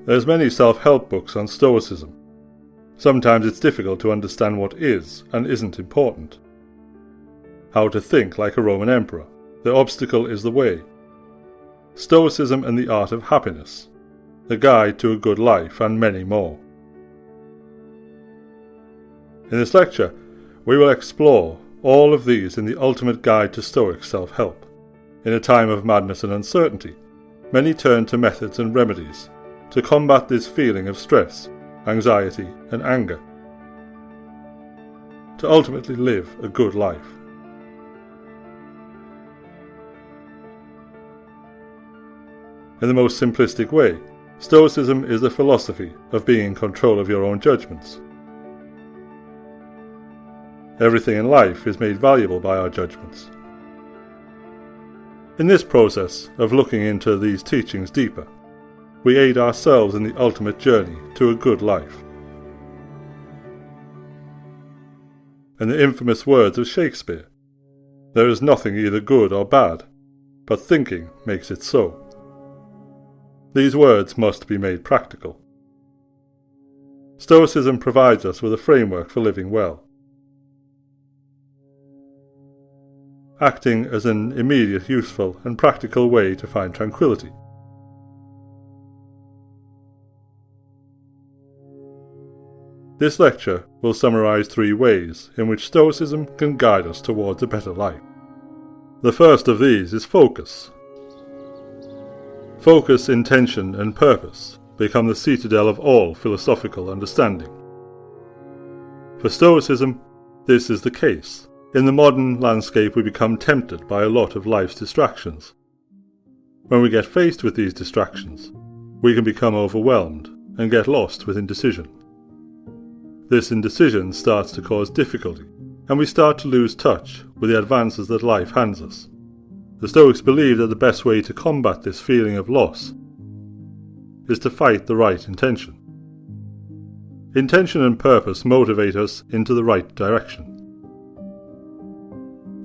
There's many self-help books on Stoicism. Sometimes it's difficult to understand what is and isn't important. How to think like a Roman emperor. The obstacle is the way. Stoicism and the art of happiness. The guide to a good life, and many more. In this lecture, we will explore all of these in the ultimate guide to Stoic self-help. In a time of madness and uncertainty, many turn to methods and remedies to combat this feeling of stress, anxiety, and anger, to ultimately live a good life. In the most simplistic way, Stoicism is the philosophy of being in control of your own judgments. Everything in life is made valuable by our judgments. In this process of looking into these teachings deeper, we aid ourselves in the ultimate journey to a good life. In the infamous words of Shakespeare, there is nothing either good or bad, but thinking makes it so. These words must be made practical. Stoicism provides us with a framework for living well, acting as an immediate, useful, and practical way to find tranquility. This lecture will summarize 3 ways in which Stoicism can guide us towards a better life. The first of these is focus. Focus, intention, and purpose become the citadel of all philosophical understanding. For Stoicism, this is the case. In the modern landscape, we become tempted by a lot of life's distractions. When we get faced with these distractions, we can become overwhelmed and get lost with indecision. This indecision starts to cause difficulty, and we start to lose touch with the advances that life hands us. The Stoics believe that the best way to combat this feeling of loss is to fight the right intention. Intention and purpose motivate us into the right direction.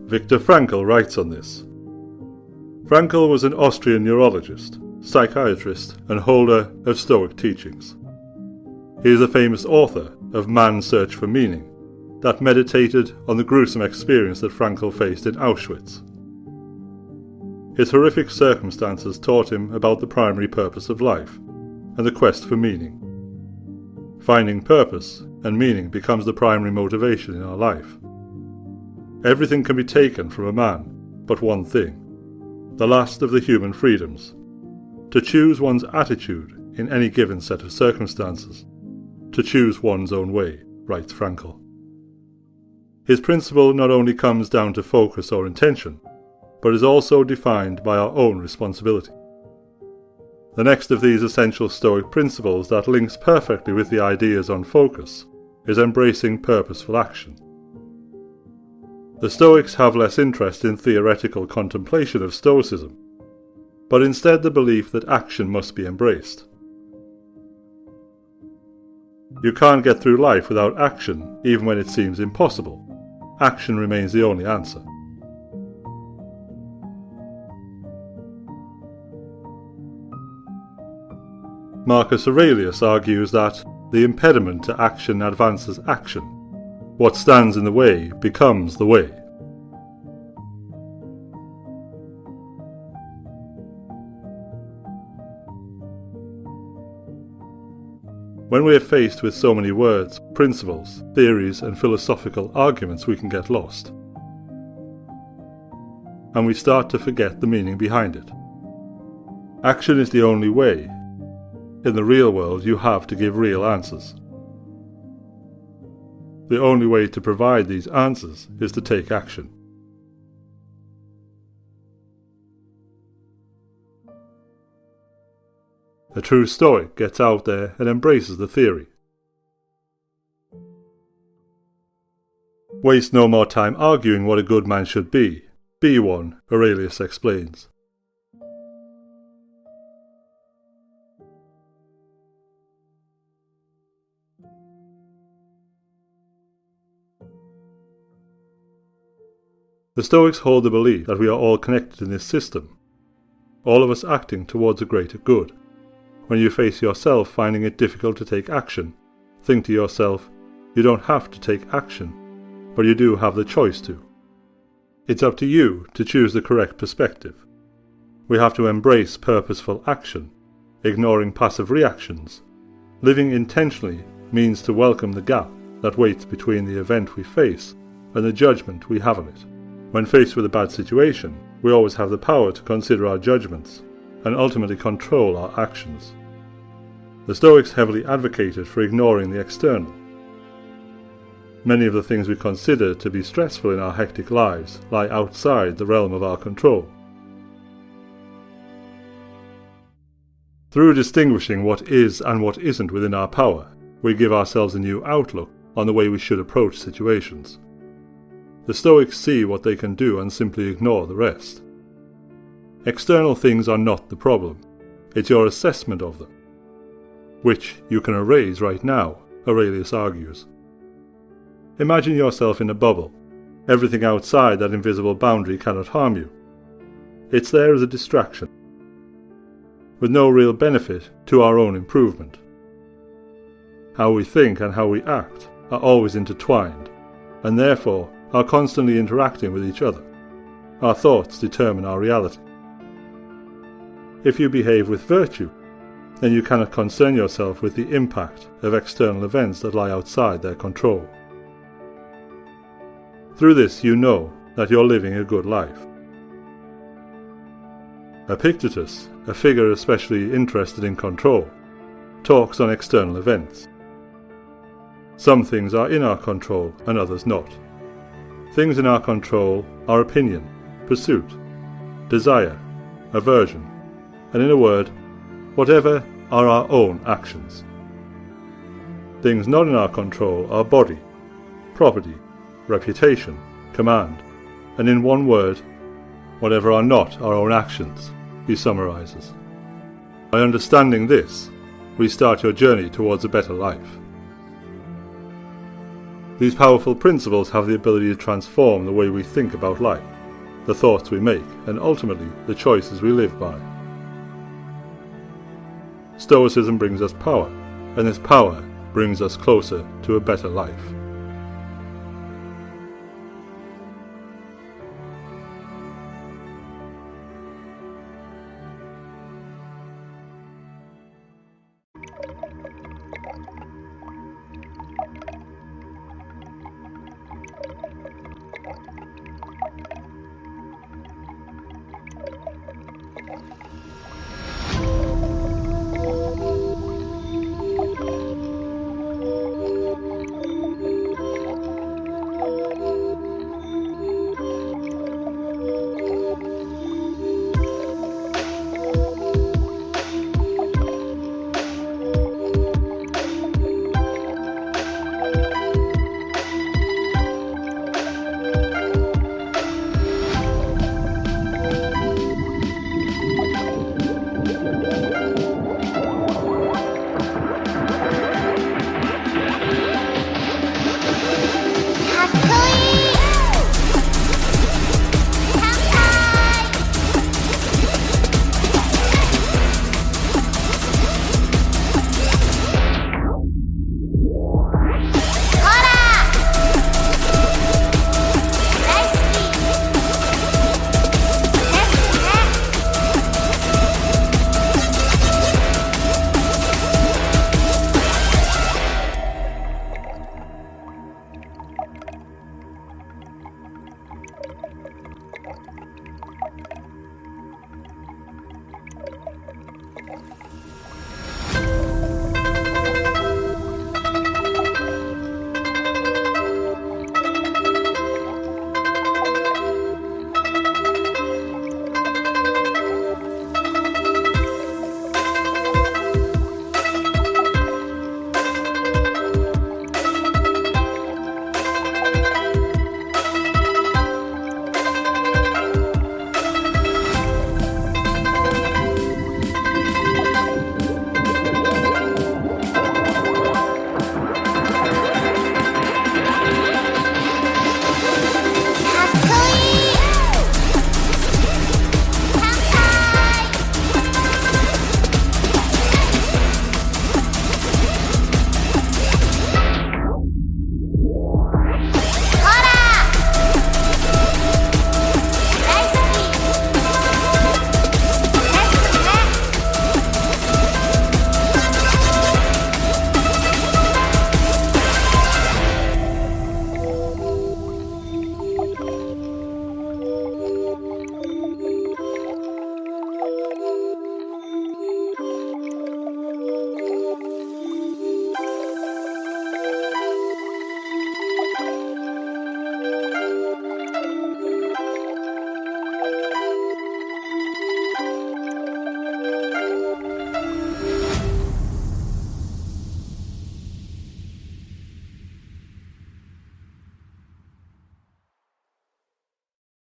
Viktor Frankl writes on this. Frankl was an Austrian neurologist, psychiatrist, and holder of Stoic teachings. He is a famous author of Man's Search for Meaning, that meditated on the gruesome experience that Frankl faced in Auschwitz. His horrific circumstances taught him about the primary purpose of life, and the quest for meaning. Finding purpose and meaning becomes the primary motivation in our life. Everything can be taken from a man, but one thing, the last of the human freedoms, to choose one's attitude in any given set of circumstances, to choose one's own way, writes Frankl. His principle not only comes down to focus or intention, but is also defined by our own responsibility. The next of these essential Stoic principles that links perfectly with the ideas on focus is embracing purposeful action. The Stoics have less interest in theoretical contemplation of Stoicism, but instead the belief that action must be embraced. You can't get through life without action, even when it seems impossible. Action remains the only answer. Marcus Aurelius argues that the impediment to action advances action. What stands in the way becomes the way. When we are faced with so many words, principles, theories, and philosophical arguments, we can get lost. And we start to forget the meaning behind it. Action is the only way. In the real world, you have to give real answers. The only way to provide these answers is to take action. A true Stoic gets out there and embraces the theory. Waste no more time arguing what a good man should be. Be one, Aurelius explains. The Stoics hold the belief that we are all connected in this system, all of us acting towards a greater good. When you face yourself finding it difficult to take action, think to yourself, you don't have to take action, but you do have the choice to. It's up to you to choose the correct perspective. We have to embrace purposeful action, ignoring passive reactions. Living intentionally means to welcome the gap that waits between the event we face and the judgment we have on it. When faced with a bad situation, we always have the power to consider our judgments and ultimately control our actions. The Stoics heavily advocated for ignoring the external. Many of the things we consider to be stressful in our hectic lives lie outside the realm of our control. Through distinguishing what is and what isn't within our power, we give ourselves a new outlook on the way we should approach situations. The Stoics see what they can do and simply ignore the rest. External things are not the problem, it's your assessment of them, which you can erase right now, Aurelius argues. Imagine yourself in a bubble. Everything outside that invisible boundary cannot harm you. It's there as a distraction, with no real benefit to our own improvement. How we think and how we act are always intertwined, and therefore are constantly interacting with each other. Our thoughts determine our reality. If you behave with virtue, then you cannot concern yourself with the impact of external events that lie outside their control. Through this you know that you're living a good life. Epictetus, a figure especially interested in control, talks on external events. Some things are in our control and others not. Things in our control are opinion, pursuit, desire, aversion, and in a word, whatever are our own actions. Things not in our control are body, property, reputation, command, and in one word, whatever are not our own actions, he summarizes. By understanding this, we start your journey towards a better life. These powerful principles have the ability to transform the way we think about life, the thoughts we make, and ultimately the choices we live by. Stoicism brings us power, and this power brings us closer to a better life.